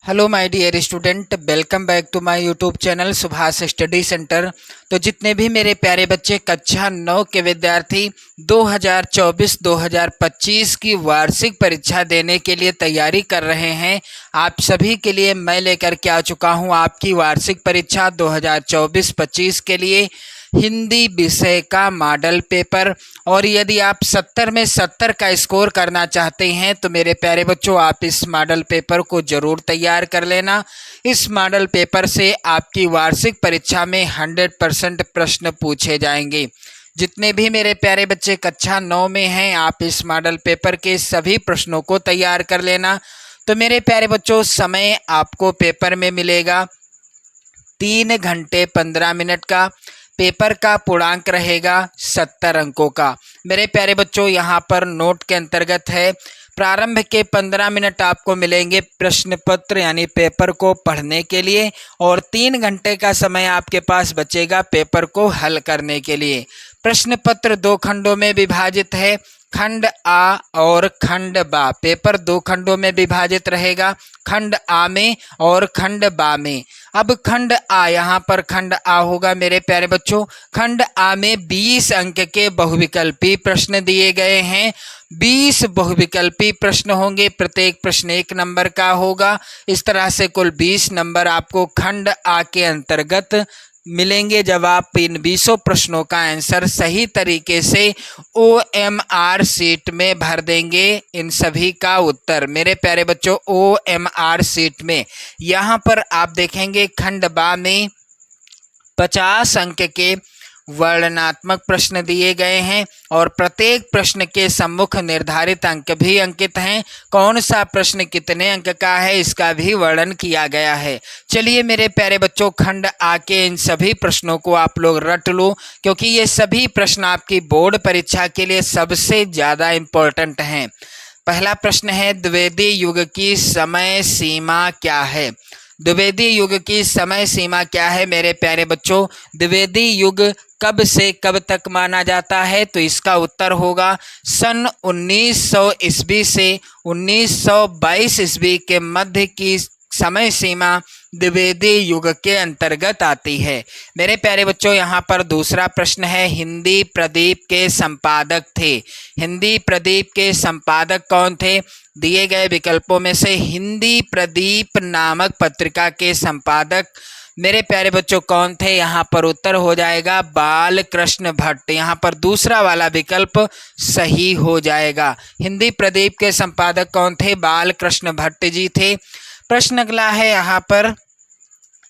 Hello my dear student, welcome back to my YouTube channel Subhash study centre. तो जितने भी मेरे प्यारे बच्चे कक्षा 9 के विद्यार्थी 2024-2025 की वार्षिक परीक्षा देने के लिए तैयारी कर रहे हैं, आप सभी के लिए मैं लेकर के आ चुका हूं आपकी वार्षिक परीक्षा 2024-25 के लिए हिंदी विषय का मॉडल पेपर। और यदि आप 70 में 70 का स्कोर करना चाहते हैं तो मेरे प्यारे बच्चों आप इस मॉडल पेपर को जरूर तैयार कर लेना। इस मॉडल पेपर से आपकी वार्षिक परीक्षा में 100% प्रश्न पूछे जाएंगे। जितने भी मेरे प्यारे बच्चे कक्षा 9 में हैं, आप इस मॉडल पेपर के सभी प्रश्नों को तैयार कर लेना। तो मेरे प्यारे बच्चों, समय आपको पेपर में मिलेगा 3 घंटे 15 मिनट का। पेपर का पूर्णांक रहेगा 70 अंकों का। मेरे प्यारे बच्चों, यहाँ पर नोट के अंतर्गत है, प्रारंभ के 15 मिनट आपको मिलेंगे प्रश्न पत्र यानी पेपर को पढ़ने के लिए, और 3 घंटे का समय आपके पास बचेगा पेपर को हल करने के लिए। प्रश्न पत्र 2 खंडों में विभाजित है, खंड आ और खंड बा। पेपर 2 खंडों में विभाजित रहेगा, खंड आ में और खंड बा में। अब खंड आ, यहाँ पर खंड आ होगा मेरे प्यारे बच्चों। खंड आ में 20 अंक के बहुविकल्पी प्रश्न दिए गए हैं। 20 बहुविकल्पी प्रश्न होंगे, प्रत्येक प्रश्न 1 नंबर का होगा। इस तरह से कुल 20 नंबर आपको खंड आ के अंतर्गत मिलेंगे जब आप इन 20 प्रश्नों का आंसर सही तरीके से OMR शीट में भर देंगे। इन सभी का उत्तर मेरे प्यारे बच्चों OMR शीट में, यहाँ पर आप देखेंगे खंड बा में 50 अंक के वर्णनात्मक प्रश्न दिए गए हैं और प्रत्येक प्रश्न के सम्मुख निर्धारित अंक भी अंकित हैं। कौन सा प्रश्न कितने अंक का है इसका भी वर्णन किया गया है। चलिए मेरे प्यारे बच्चों, खंड आ के इन सभी प्रश्नों को आप लोग रट लो, क्योंकि ये सभी प्रश्न आपकी बोर्ड परीक्षा के लिए सबसे ज़्यादा इम्पोर्टेंट हैं। पहला प्रश्न है, द्विवेदी युग की समय सीमा क्या है? द्विवेदी युग की समय सीमा क्या है मेरे प्यारे बच्चों? द्विवेदी युग कब से कब तक माना जाता है? तो इसका उत्तर होगा सन 1900 ईस्वी से 1922 ईस्वी के मध्य की समय सीमा द्विवेदी युग के अंतर्गत आती है। मेरे प्यारे बच्चों, यहाँ पर दूसरा प्रश्न है, हिंदी प्रदीप के संपादक थे। हिंदी प्रदीप के संपादक कौन थे? दिए गए विकल्पों में से हिंदी प्रदीप नामक पत्रिका के संपादक मेरे प्यारे बच्चों कौन थे? यहाँ पर उत्तर हो जाएगा बाल कृष्ण भट्ट। यहाँ पर दूसरा वाला विकल्प सही हो जाएगा। हिंदी प्रदीप के संपादक कौन थे? बाल कृष्ण भट्ट जी थे। प्रश्न अगला है यहाँ पर,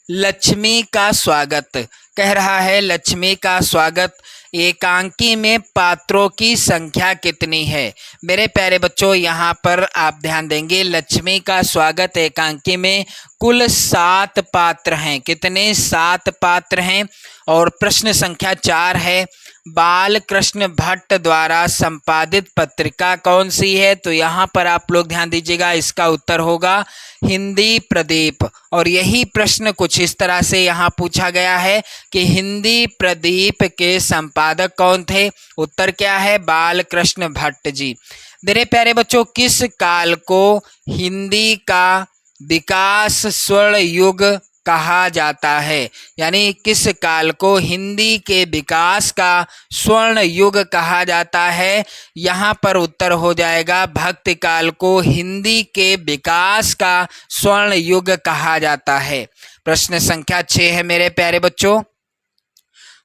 लक्ष्मी का स्वागत। कह रहा है लक्ष्मी का स्वागत एकांकी में पात्रों की संख्या कितनी है? मेरे प्यारे बच्चों, यहाँ पर आप ध्यान देंगे, लक्ष्मी का स्वागत एकांकी में कुल 7 पात्र हैं। कितने? 7 पात्र हैं। और प्रश्न संख्या 4 है, बाल कृष्ण भट्ट द्वारा संपादित पत्रिका कौन सी है? तो यहाँ पर आप लोग ध्यान दीजिएगा, इसका उत्तर होगा हिंदी प्रदीप। और यही प्रश्न कुछ इस तरह से यहाँ पूछा गया है कि हिंदी प्रदीप के संपादक कौन थे? उत्तर क्या है? बाल कृष्ण भट्ट जी। मेरे प्यारे बच्चों, किस काल को हिंदी का विकास स्वर्ण युग कहा जाता है? यानी किस काल को हिंदी के विकास का स्वर्ण युग कहा जाता है? यहाँ पर उत्तर हो जाएगा भक्ति काल को हिंदी के विकास का स्वर्ण युग कहा जाता है। प्रश्न संख्या 6 है मेरे प्यारे बच्चों,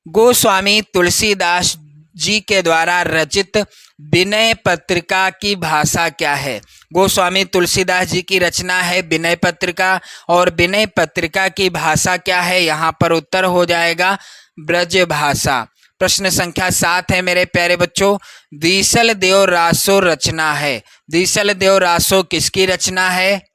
गोस्वामी तुलसीदास जी के द्वारा रचित विनय पत्रिका की भाषा क्या है? गोस्वामी तुलसीदास जी की रचना है विनय पत्रिका, और विनय पत्रिका की भाषा क्या है? यहाँ पर उत्तर हो जाएगा ब्रज भाषा। प्रश्न संख्या 7 है मेरे प्यारे बच्चों, बीसल देव रासो रचना है। बीसल देव रासो किसकी रचना है?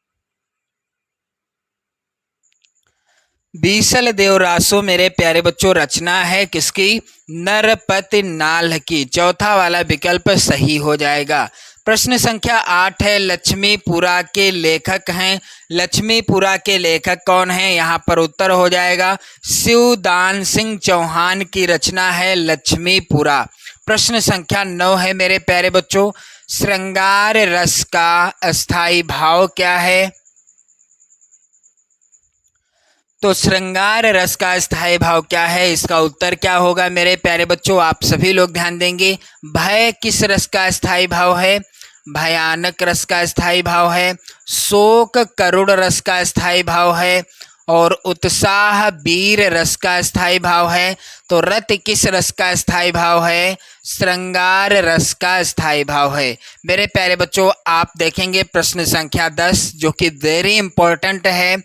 बीसल देव रासो मेरे प्यारे बच्चों रचना है किसकी? नरपति नाल की। चौथा वाला विकल्प सही हो जाएगा। प्रश्न संख्या 8 है, लक्ष्मीपुरा के लेखक हैं। लक्ष्मीपुरा के लेखक कौन हैं? यहाँ पर उत्तर हो जाएगा शिवदान सिंह चौहान की रचना है लक्ष्मीपुरा। प्रश्न संख्या 9 है मेरे प्यारे बच्चों, श्रृंगार रस का अस्थाई भाव क्या है? तो श्रृंगार रस का स्थायी भाव क्या है, इसका उत्तर क्या होगा मेरे प्यारे बच्चों, आप सभी लोग ध्यान देंगे। भय किस रस का स्थायी भाव है, भयानक रस का स्थायी भाव है। शोक करुण रस का स्थायी भाव है। और उत्साह वीर रस का स्थायी भाव है। तो रत किस रस का स्थायी भाव है, श्रृंगार रस का स्थायी भाव है। मेरे प्यारे बच्चों, आप देखेंगे प्रश्न संख्या 10 जो कि वेरी इंपॉर्टेंट है।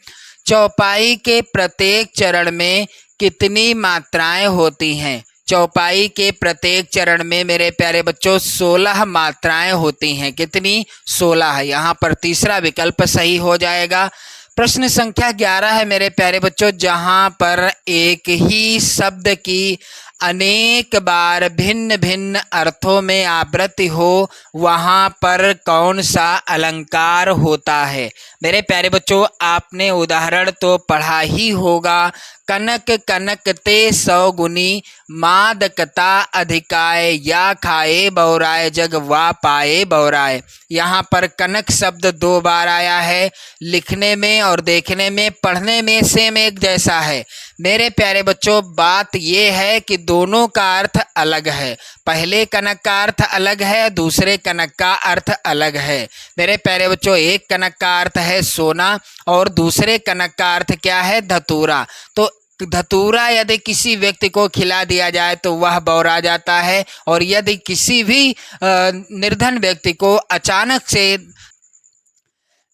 चौपाई के प्रत्येक चरण में कितनी मात्राएं होती हैं? चौपाई के प्रत्येक चरण में मेरे प्यारे बच्चों 16 मात्राएं होती हैं। कितनी? 16 है। यहाँ पर तीसरा विकल्प सही हो जाएगा। प्रश्न संख्या 11 है मेरे प्यारे बच्चों, जहाँ पर एक ही शब्द की अनेक बार भिन्न भिन्न अर्थों में आवृत्ति हो, वहाँ पर कौन सा अलंकार होता है? मेरे प्यारे बच्चों, आपने उदाहरण तो पढ़ा ही होगा। कनक कनकते 100 गुनी, मादकता अधिकाय, या खाए बौराए जग वा पाए बौराए। यहाँ पर कनक शब्द 2 बार आया है। लिखने में और देखने में, पढ़ने में सेम एक जैसा है। मेरे प्यारे बच्चों, बात यह है कि दोनों का अर्थ अलग है। पहले कनक का अर्थ अलग है, दूसरे कनक का अर्थ अलग है। मेरे प्यारे बच्चों, एक कनक का अर्थ है सोना और दूसरे कनक का अर्थ क्या है? धतूरा। तो धतूरा यदि किसी व्यक्ति को खिला दिया जाए तो वह बौरा जाता है, और यदि किसी भी निर्धन व्यक्ति को अचानक से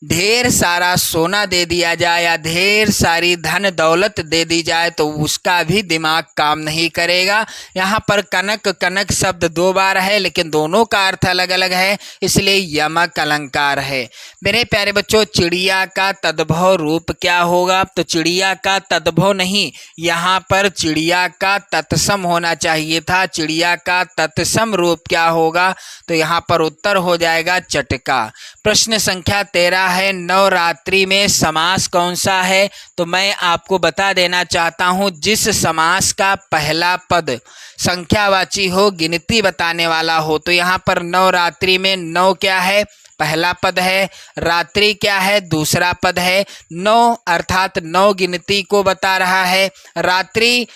ढेर सारा सोना दे दिया जाए या ढेर सारी धन दौलत दे दी जाए तो उसका भी दिमाग काम नहीं करेगा। यहाँ पर कनक कनक शब्द 2 बार है, लेकिन दोनों का अर्थ अलग अलग है, इसलिए यमक अलंकार है। मेरे प्यारे बच्चों, चिड़िया का तद्भव रूप क्या होगा? तो चिड़िया का तद्भव नहीं, यहाँ पर चिड़िया का तत्सम होना चाहिए था। चिड़िया का तत्सम रूप क्या होगा? तो यहाँ पर उत्तर हो जाएगा चटका। प्रश्न संख्या 13 है, नवरात्रि में समास कौन सा है? तो मैं आपको बता देना चाहता हूं, जिस समास का पहला पद संख्यावाची हो, गिनती बताने वाला हो। तो यहाँ पर नवरात्रि में नौ क्या है? पहला पद है। रात्रि क्या है? दूसरा पद है। 9 अर्थात 9 गिनती को बता रहा है। रात्रि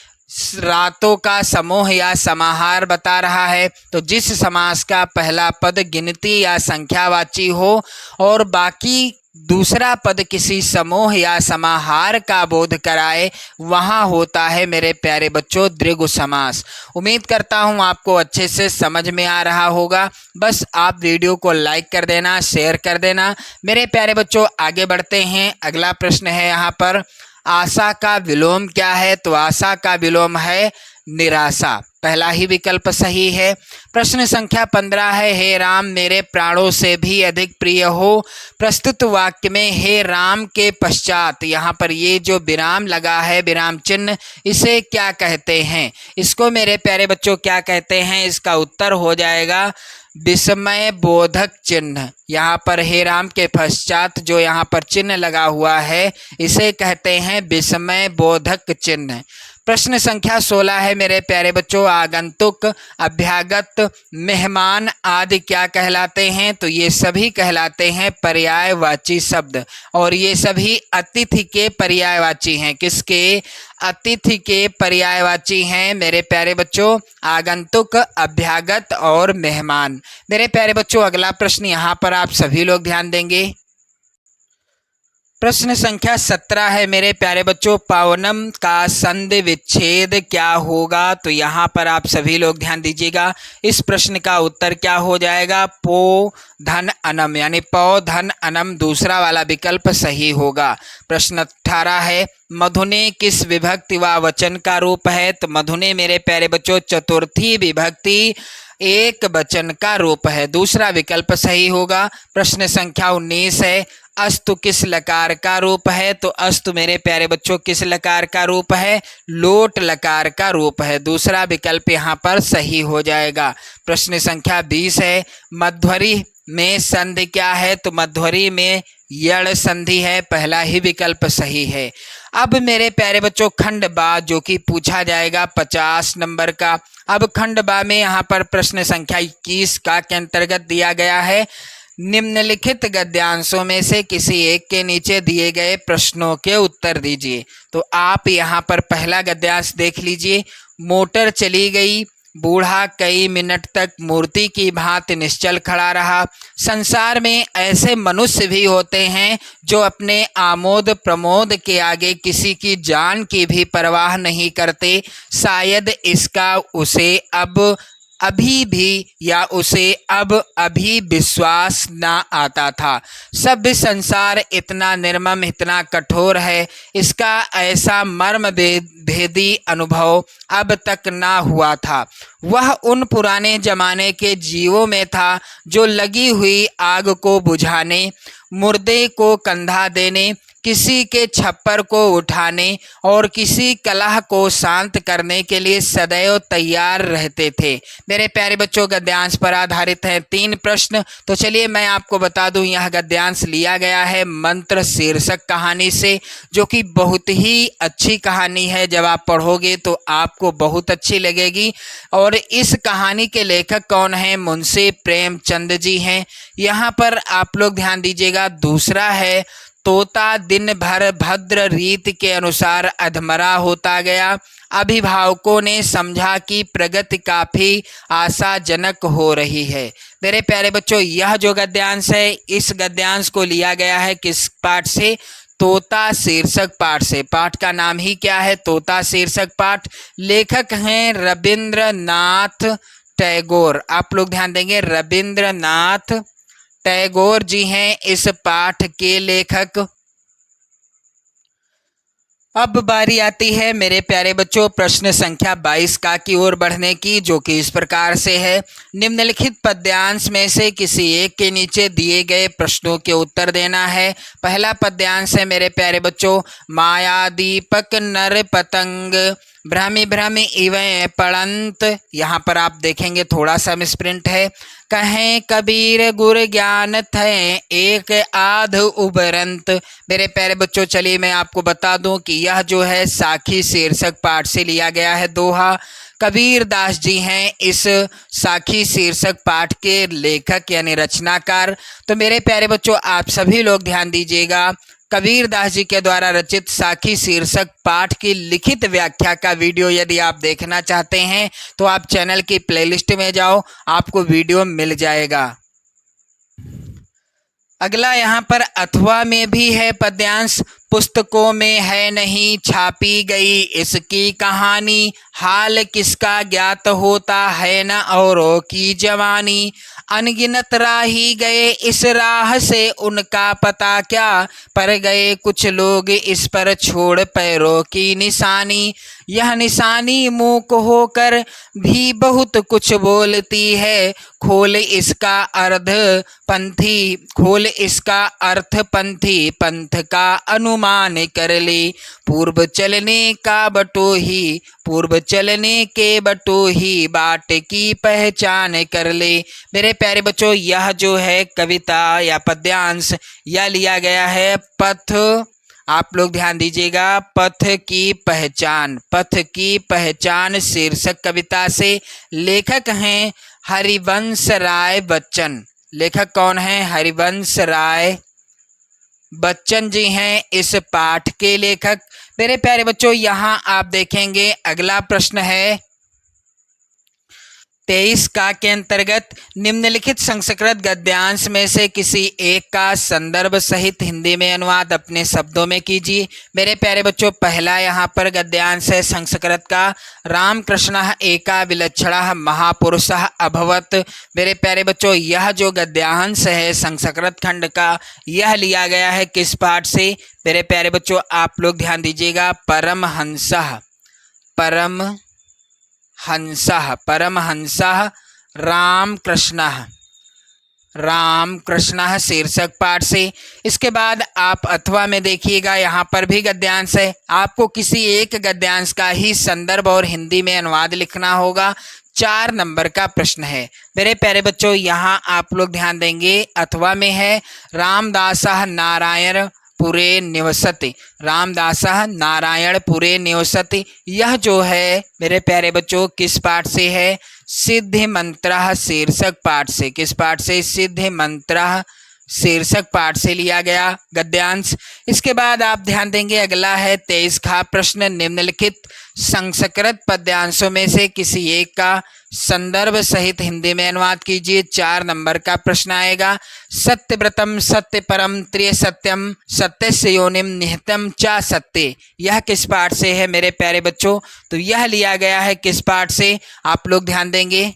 रातों का समूह या समाहार बता रहा है। तो जिस समास का पहला पद गिनती या संख्यावाची हो और बाकी दूसरा पद किसी समूह या समाहार का बोध कराए, वहाँ होता है मेरे प्यारे बच्चों द्विगु समास। उम्मीद करता हूँ आपको अच्छे से समझ में आ रहा होगा। बस आप वीडियो को लाइक कर देना, शेयर कर देना। मेरे प्यारे बच्चों, आगे बढ़ते हैं। अगला प्रश्न है यहाँ पर, आशा का विलोम क्या है? तो आशा का विलोम है निराशा। पहला ही विकल्प सही है। प्रश्न संख्या 15 है, हे राम मेरे प्राणों से भी अधिक प्रिय हो। प्रस्तुत वाक्य में हे राम के पश्चात यहाँ पर ये जो विराम लगा है, विराम चिन्ह, इसे क्या कहते हैं? इसको मेरे प्यारे बच्चों क्या कहते हैं? इसका उत्तर हो जाएगा विस्मय बोधक चिन्ह। यहाँ पर हे राम के पश्चात जो यहाँ पर चिन्ह लगा हुआ है, इसे कहते हैं विस्मय बोधक चिन्ह। प्रश्न संख्या 16 है मेरे प्यारे बच्चों, आगंतुक, अभ्यागत, मेहमान आदि क्या कहलाते हैं? तो ये सभी कहलाते हैं पर्यायवाची शब्द, और ये सभी अतिथि के पर्यायवाची हैं। किसके? अतिथि के पर्यायवाची हैं मेरे प्यारे बच्चों, आगंतुक, अभ्यागत और मेहमान। मेरे प्यारे बच्चों, अगला प्रश्न यहाँ पर आप सभी लोग ध्यान देंगे। प्रश्न संख्या 17 है मेरे प्यारे बच्चों, पावनम का संधि विच्छेद क्या होगा? तो यहाँ पर आप सभी लोग ध्यान दीजिएगा। इस प्रश्न का उत्तर क्या हो जाएगा? पो धन अनम, यानी पौ धन अनम दूसरा वाला विकल्प सही होगा। प्रश्न 18 है, मधुने किस विभक्ति व वचन का रूप है? तो मधुने मेरे प्यारे बच्चों चतुर्थी विभक्ति एक वचन का रूप है, दूसरा विकल्प सही होगा। प्रश्न संख्या 19 है, अस्तु किस लकार का रूप है? तो अस्तु मेरे प्यारे बच्चों किस लकार का रूप है? लोट लकार का रूप है, दूसरा विकल्प यहाँ पर सही हो जाएगा। प्रश्न संख्या 20 है, मध्वरी में संधि क्या है? तो मध्वरी में यण संधि है, पहला ही विकल्प सही है। अब मेरे प्यारे बच्चों खंड बा जो कि पूछा जाएगा 50 नंबर का। अब खंड बा में यहाँ पर प्रश्न संख्या 21 का के अंतर्गत दिया गया है, निम्नलिखित गद्यांशों में से किसी एक के नीचे दिए गए प्रश्नों के उत्तर दीजिए। तो आप यहाँ पर पहला गद्यांश देख लीजिए। मोटर चली गई, बूढ़ा कई मिनट तक मूर्ति की भांति निश्चल खड़ा रहा। संसार में ऐसे मनुष्य भी होते हैं जो अपने आमोद प्रमोद के आगे किसी की जान की भी परवाह नहीं करते। शायद इसका उसे अब अभी भी या उसे अब अभी विश्वास ना आता था। सभ्य संसार इतना निर्मम, इतना कठोर है, इसका ऐसा मर्म भेदी अनुभव अब तक ना हुआ था। वह उन पुराने जमाने के जीवों में था जो लगी हुई आग को बुझाने, मुर्दे को कंधा देने, किसी के छप्पर को उठाने और किसी कलह को शांत करने के लिए सदैव तैयार रहते थे। मेरे प्यारे बच्चों, गद्यांश पर आधारित हैं 3 प्रश्न। तो चलिए मैं आपको बता दूं, यह गद्यांश लिया गया है मंत्र शीर्षक कहानी से, जो कि बहुत ही अच्छी कहानी है। जब आप पढ़ोगे तो आपको बहुत अच्छी लगेगी। और इस कहानी के लेखक कौन हैं? मुंशी प्रेमचंद जी हैं। यहाँ पर आप लोग ध्यान दीजिएगा। दूसरा है, तोता दिन भर भद्र रीत के अनुसार अधमरा होता गया। अभिभावकों ने समझा कि प्रगति काफी आशाजनक हो रही है। मेरे प्यारे बच्चों, यह जो गद्यांश है, इस गद्यांश को लिया गया है किस पाठ से? तोता शीर्षक पाठ से। पाठ का नाम ही क्या है? तोता शीर्षक पाठ। लेखक हैं रविंद्रनाथ टैगोर। आप लोग ध्यान देंगे, रविंद्रनाथ टैगोर जी हैं इस पाठ के लेखक। अब बारी आती है मेरे प्यारे बच्चों प्रश्न संख्या 22 का की ओर बढ़ने की, जो कि इस प्रकार से है। निम्नलिखित पद्यांश में से किसी एक के नीचे दिए गए प्रश्नों के उत्तर देना है। पहला पद्यांश है मेरे प्यारे बच्चों, माया दीपक नर पतंग भ्रमि भ्रमि इवै पड़ंत। यहाँ पर आप देखेंगे थोड़ा सा मिसप्रिंट है। कहें कबीर गुर ज्ञान थे एक आध उबरंत। मेरे प्यारे बच्चों, चलिए मैं आपको बता दूं कि यह जो है साखी शीर्षक पाठ से लिया गया है दोहा। कबीर दास जी हैं इस साखी शीर्षक पाठ के लेखक यानी रचनाकार। तो मेरे प्यारे बच्चों, आप सभी लोग ध्यान दीजिएगा। कबीर दास जी के द्वारा रचित साखी शीर्षक पाठ की लिखित व्याख्या का वीडियो यदि आप देखना चाहते हैं तो आप चैनल की प्लेलिस्ट में जाओ, आपको वीडियो मिल जाएगा। अगला यहाँ पर अथवा में भी है पद्यांश। पुस्तकों में है नहीं छापी गई इसकी कहानी, हाल किसका ज्ञात होता है न औरों की जवानी। अनगिनत राही गए इस राह से उनका पता क्या, पर गए कुछ लोग इस पर छोड़ पैरों की निशानी। यह निशानी मूक होकर भी बहुत कुछ बोलती है, खोल इसका अर्थ पंथी पंथ का अनुमान कर ले। पूर्व चलने के बटोही बाट की पहचान कर ले। मेरे प्यारे बच्चों, यह जो है कविता या पद्यांश यह लिया गया है पथ। आप लोग ध्यान दीजिएगा, पथ की पहचान शीर्षक कविता से। लेखक हैं हरिवंश राय बच्चन। लेखक कौन है? हरिवंश राय बच्चन जी हैं इस पाठ के लेखक। मेरे प्यारे बच्चों, यहाँ आप देखेंगे अगला प्रश्न है 23 का के अंतर्गत निम्नलिखित संस्कृत गद्यांश में से किसी एक का संदर्भ सहित हिंदी में अनुवाद अपने शब्दों में कीजिए। मेरे प्यारे बच्चों, पहला यहाँ पर गद्यांश है संस्कृत का, रामकृष्णः एका विलक्षणः महापुरुषः अभवत्। मेरे प्यारे बच्चों, यह जो गद्यांश है संस्कृत खंड का, यह लिया गया है किस पाठ से? मेरे प्यारे बच्चों, आप लोग ध्यान दीजिएगा, परमहंसः रामकृष्णः शीर्षक पाठ से। इसके बाद आप अथवा में देखिएगा, यहाँ पर भी गद्यांश है। आपको किसी एक गद्यांश का ही संदर्भ और हिंदी में अनुवाद लिखना होगा। 4 नंबर का प्रश्न है। मेरे प्यारे बच्चों, यहाँ आप लोग ध्यान देंगे, अथवा में है रामदासः नारायणपुरे निवसति। यह जो है मेरे प्यारे बच्चों किस पाठ से है? सिद्धि मंत्रः शीर्षक पाठ से। किस पाठ से? सिद्धि मंत्रः शीर्षक पाठ से लिया गया गद्यांश। इसके बाद आप ध्यान देंगे, अगला है 23 का प्रश्न। निम्नलिखित संस्कृत पद्यांशों में से किसी एक का संदर्भ सहित हिंदी में अनुवाद कीजिए। 4 नंबर का प्रश्न आएगा। सत्यव्रतम सत्य परम त्रिय सत्यम सत्यस्य योनिम निहितम च सत्य। यह किस पाठ से है मेरे प्यारे बच्चों? तो यह लिया गया है किस पाठ से? आप लोग ध्यान देंगे,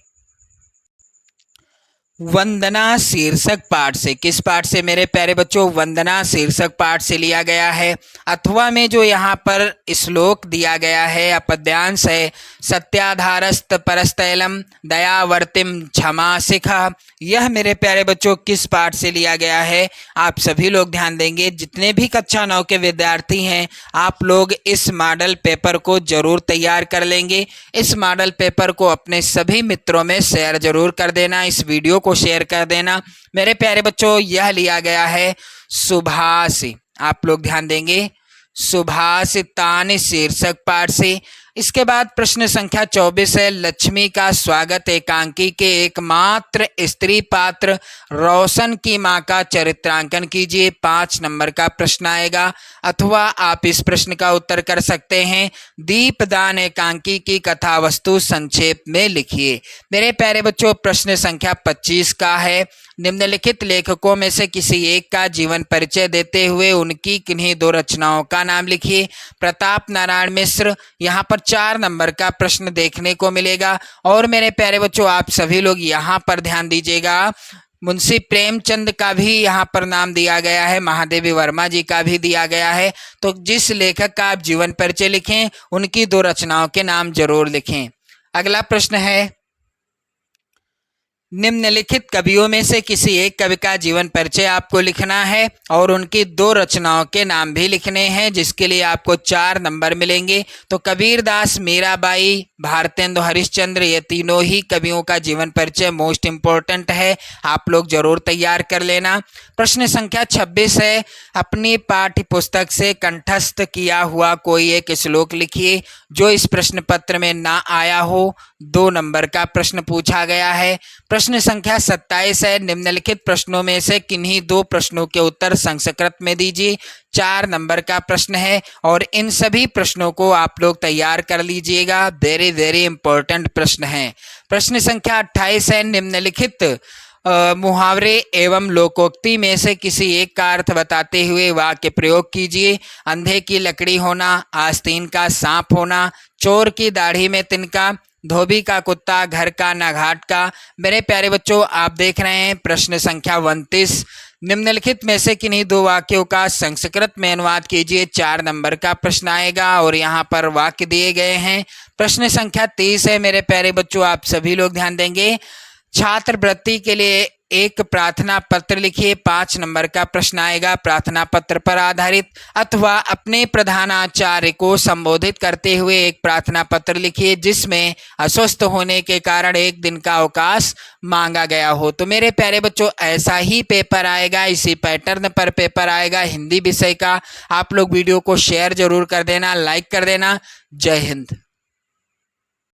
वंदना शीर्षक पाठ से। किस पाठ से मेरे प्यारे बच्चों? वंदना शीर्षक पाठ से लिया गया है। अथवा में जो यहाँ पर श्लोक दिया गया है, अपद्यांश है, सत्याधारस्त परस्तैलम दयावर्तिम क्षमा शिखा, यह मेरे प्यारे बच्चों किस पाठ से लिया गया है? आप सभी लोग ध्यान देंगे। जितने भी कक्षा 9 के विद्यार्थी हैं, आप लोग इस मॉडल पेपर को जरूर तैयार कर लेंगे। इस मॉडल पेपर को अपने सभी मित्रों में शेयर जरूर कर देना, इस वीडियो को शेयर कर देना मेरे प्यारे बच्चों। यह लिया गया है सुभाष, आप लोग ध्यान देंगे, सुभाषितानि शीर्षक पाठ से। इसके बाद प्रश्न संख्या 24 है, लक्ष्मी का स्वागत एकांकी के एकमात्र स्त्री पात्र रोशन की मां का चरित्रांकन कीजिए। 5 नंबर का प्रश्न आएगा। अथवा आप इस प्रश्न का उत्तर कर सकते हैं, दीपदान एकांकी की कथा वस्तु संक्षेप में लिखिए। मेरे प्यारे बच्चों, प्रश्न संख्या 25 का है, निम्नलिखित लेखकों में से किसी एक का जीवन परिचय देते हुए उनकी किन्हीं 2 रचनाओं का नाम लिखिए। प्रताप नारायण मिश्र, यहाँ पर 4 नंबर का प्रश्न देखने को मिलेगा। और मेरे प्यारे बच्चों, आप सभी लोग यहाँ पर ध्यान दीजिएगा, मुंशी प्रेमचंद का भी यहाँ पर नाम दिया गया है, महादेवी वर्मा जी का भी दिया गया है। तो जिस लेखक का आप जीवन परिचय लिखें, उनकी 2 रचनाओं के नाम जरूर लिखें। अगला प्रश्न है, निम्नलिखित कवियों में से किसी एक कवि का जीवन परिचय आपको लिखना है और उनकी 2 रचनाओं के नाम भी लिखने हैं, जिसके लिए आपको 4 नंबर मिलेंगे। तो कबीरदास, मीराबाई, भारतेंदु हरिश्चंद्र, ये तीनों ही कवियों का जीवन परिचय मोस्ट इम्पोर्टेंट है, आप लोग जरूर तैयार कर लेना। प्रश्न संख्या 26 है, अपनी पाठ्य पुस्तक से कंठस्थ किया हुआ कोई एक श्लोक लिखिए जो इस प्रश्न पत्र में ना आया हो। 2 नंबर का प्रश्न पूछा गया है। प्रश्न संख्या 27 है, निम्नलिखित प्रश्नों में से किन्हीं 2 प्रश्नों के उत्तर संस्कृत में दीजिए। 4 नंबर का प्रश्न है और इन सभी प्रश्नों को आप लोग तैयार कर लीजिएगा, वेरी वेरी इंपॉर्टेंट प्रश्न है। प्रश्न संख्या 28 है, निम्नलिखित मुहावरे एवं लोकोक्ति में से किसी एक का अर्थ बताते हुए वाक्य प्रयोग कीजिए। अंधे की लकड़ी होना, आस्तीन का सांप होना, चोर की दाढ़ी में तिनका, धोबी का कुत्ता, घर का ना घाट का। मेरे प्यारे बच्चों, आप देख रहे हैं प्रश्न संख्या 29, निम्नलिखित में से किन्हीं 2 वाक्यों का संस्कृत में अनुवाद कीजिए। 4 नंबर का प्रश्न आएगा और यहाँ पर वाक्य दिए गए हैं। प्रश्न संख्या 30 है मेरे प्यारे बच्चों, आप सभी लोग ध्यान देंगे, छात्रवृत्ति के लिए एक प्रार्थना पत्र लिखिए। 5 नंबर का प्रश्न आएगा, प्रार्थना पत्र पर आधारित। अथवा अपने प्रधानाचार्य को संबोधित करते हुए एक प्रार्थना पत्र लिखिए जिसमें अस्वस्थ होने के कारण 1 दिन का अवकाश मांगा गया हो। तो मेरे प्यारे बच्चों, ऐसा ही पेपर आएगा, इसी पैटर्न पर पेपर आएगा हिंदी विषय का। आप लोग वीडियो को शेयर जरूर कर देना, लाइक कर देना। जय हिंद।